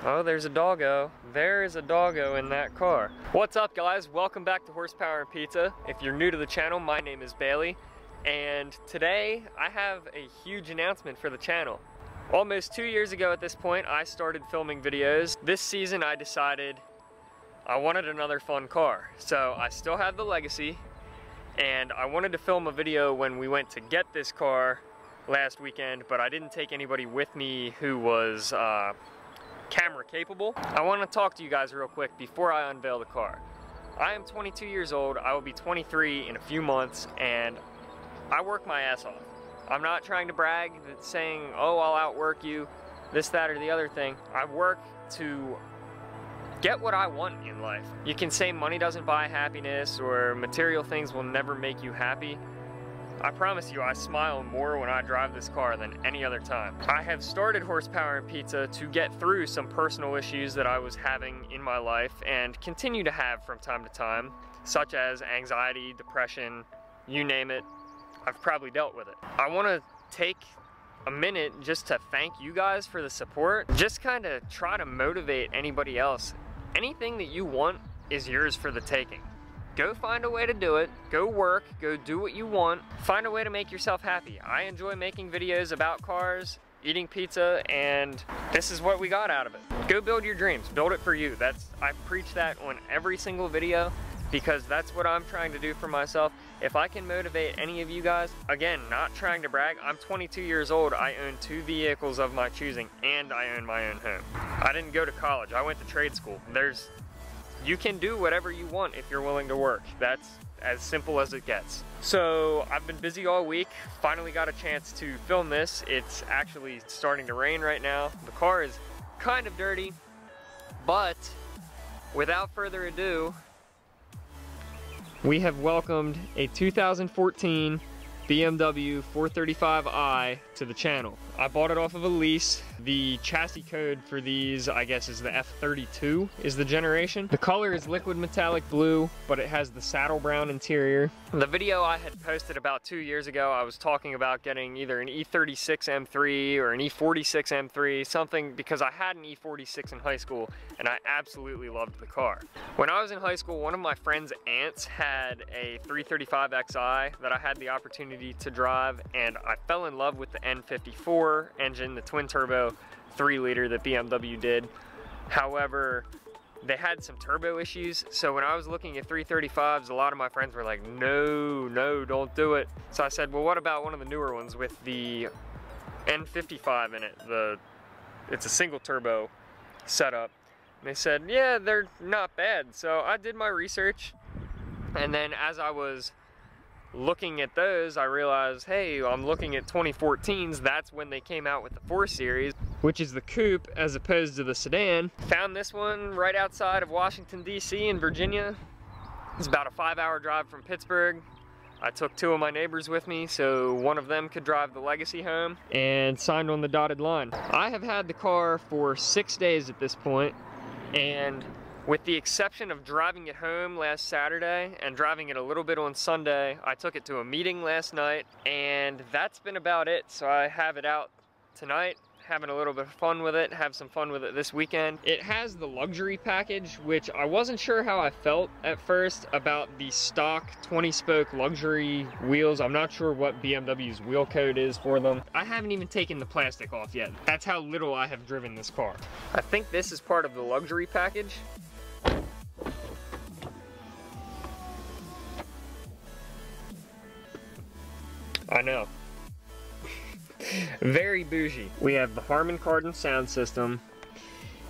Oh, there's a doggo. There is a doggo in that car. What's up, guys? Welcome back to Horsepower and Pizza. If you're new to the channel, my name is Bailey, and today I have a huge announcement for the channel. Almost 2 years ago at this point, I started filming videos. This season I decided I wanted another fun car. So I still have the Legacy, and I wanted to film a video when we went to get this car last weekend, but I didn't take anybody with me who was camera capable. I want to talk to you guys real quick before I unveil the car. I am 22 years old. I will be 23 in a few months, and I work my ass off. I'm not trying to brag, saying, oh, I'll outwork you, this, that, or the other thing. I work to get what I want in life. You can say money doesn't buy happiness or material things will never make you happy. I promise you, I smile more when I drive this car than any other time. I have started Horsepower and Pizza to get through some personal issues that I was having in my life and continue to have from time to time, such as anxiety, depression, you name it. I've probably dealt with it. I want to take a minute just to thank you guys for the support. Just kind of try to motivate anybody else. Anything that you want is yours for the taking. Go find a way to do it. Go work, go do what you want. Find a way to make yourself happy. I enjoy making videos about cars, eating pizza, and this is what we got out of it. Go build your dreams, build it for you. I preach that on every single video because that's what I'm trying to do for myself. If I can motivate any of you guys, again, not trying to brag, I'm 22 years old, I own 2 vehicles of my choosing, and I own my own home. I didn't go to college, I went to trade school. You can do whatever you want if you're willing to work. That's as simple as it gets. So I've been busy all week, finally got a chance to film this. It's actually starting to rain right now. The car is kind of dirty, but without further ado, we have welcomed a 2014 BMW 435i to the channel. I bought it off of a lease. The chassis code for these, I guess, is the F32 is the generation. The color is liquid metallic blue, but it has the saddle brown interior. The video I had posted about 2 years ago, I was talking about getting either an E36 M3 or an E46 M3, something, because I had an E46 in high school and I absolutely loved the car. When I was in high school, one of my friend's aunts had a 335xi that I had the opportunity to drive, and I fell in love with the N54 engine, the twin turbo 3-liter that BMW did. However, they had some turbo issues, so when I was looking at 335s, a lot of my friends were like, no, don't do it. So I said, well, what about one of the newer ones with the N55 in it? It's a single turbo setup. And they said, yeah, they're not bad. So I did my research, and then as I was looking at those, I realized, hey, I'm looking at 2014s. That's when they came out with the 4 Series, which is the coupe as opposed to the sedan. Found this one right outside of Washington, D.C. in Virginia. It's about a 5-hour drive from Pittsburgh. I took 2 of my neighbors with me so one of them could drive the Legacy home, and signed on the dotted line. I have had the car for 6 days at this point, and with the exception of driving it home last Saturday and driving it a little bit on Sunday, I took it to a meeting last night, and that's been about it. So I have it out tonight, having a little bit of fun with it, have some fun with it this weekend. It has the luxury package, which I wasn't sure how I felt at first about the stock 20-spoke luxury wheels. I'm not sure what BMW's wheel code is for them. I haven't even taken the plastic off yet. That's how little I have driven this car. I think this is part of the luxury package. I know. Very bougie. We have the Harman Kardon sound system.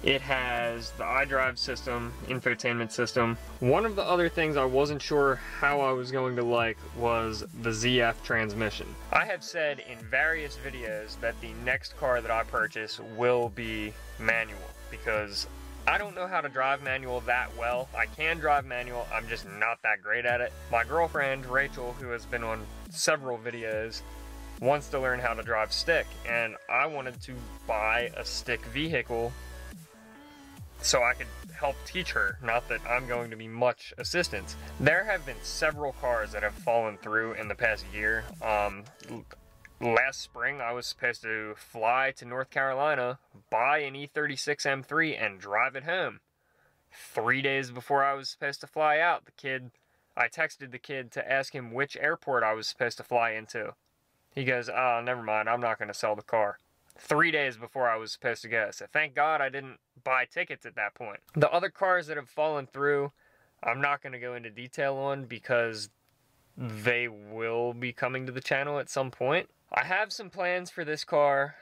It has the iDrive system, infotainment system. One of the other things I wasn't sure how I was going to like was the ZF transmission. I have said in various videos that the next car that I purchase will be manual, because I don't know how to drive manual that well. I can drive manual, I'm just not that great at it. My girlfriend, Rachel, who has been on several videos, wants to learn how to drive stick, and I wanted to buy a stick vehicle so I could help teach her, not that I'm going to be much assistance. There have been several cars that have fallen through in the past year. last spring I was supposed to fly to North Carolina, buy an E36 M3 and drive it home. 3 days before I was supposed to fly out, I texted the kid to ask him which airport I was supposed to fly into. He goes, oh, never mind, I'm not going to sell the car. 3 days before I was supposed to go. So thank God I didn't buy tickets at that point. The other cars that have fallen through, I'm not going to go into detail on because they will be coming to the channel at some point. I have some plans for this car.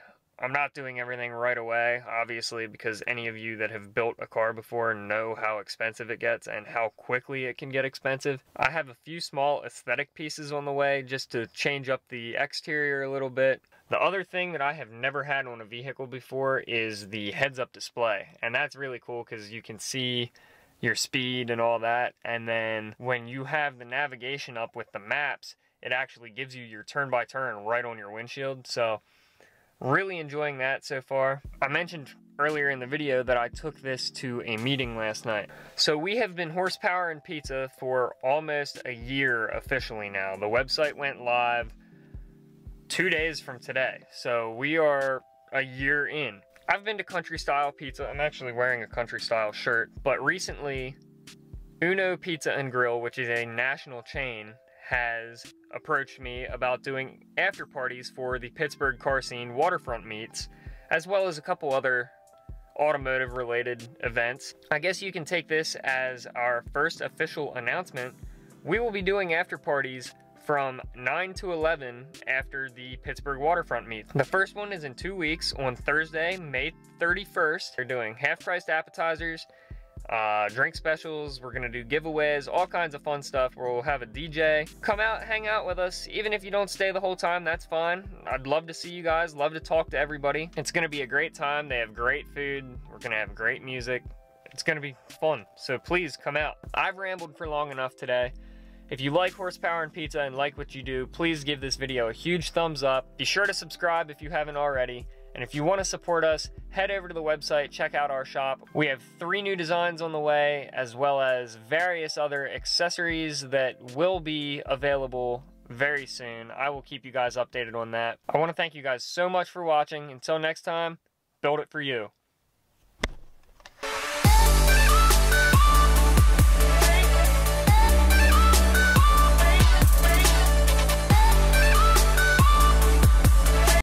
I'm not doing everything right away, obviously, because any of you that have built a car before know how expensive it gets and how quickly it can get expensive. I have a few small aesthetic pieces on the way just to change up the exterior a little bit. The other thing that I have never had on a vehicle before is the heads-up display, and that's really cool because you can see your speed and all that, and then when you have the navigation up with the maps, it actually gives you your turn-by-turn right on your windshield. So really enjoying that so far. I mentioned earlier in the video that I took this to a meeting last night. So we have been Horsepower and Pizza for almost a year officially now. The website went live 2 days from today, so we are a year in. I've been to Country Style Pizza. I'm actually wearing a Country Style shirt, but recently Uno Pizza and Grill, which is a national chain, has approached me about doing after parties for the Pittsburgh car scene waterfront meets, as well as a couple other automotive related events. I guess you can take this as our first official announcement. We will be doing after parties from 9 to 11 after the Pittsburgh waterfront meet. The first one is in 2 weeks on Thursday, May 31st. They're doing half-priced appetizers, drink specials, we're gonna do giveaways, all kinds of fun stuff. We'll have a DJ. Come out, hang out with us. Even if you don't stay the whole time, that's fine. I'd love to see you guys, love to talk to everybody. It's gonna be a great time. They have great food. We're gonna have great music. It's gonna be fun, so please come out. I've rambled for long enough today. If you like Horsepower and Pizza and like what you do, please give this video a huge thumbs up. Be sure to subscribe if you haven't already. And if you want to support us, head over to the website, check out our shop. We have 3 new designs on the way, as well as various other accessories that will be available very soon. I will keep you guys updated on that. I want to thank you guys so much for watching. Until next time, build it for you.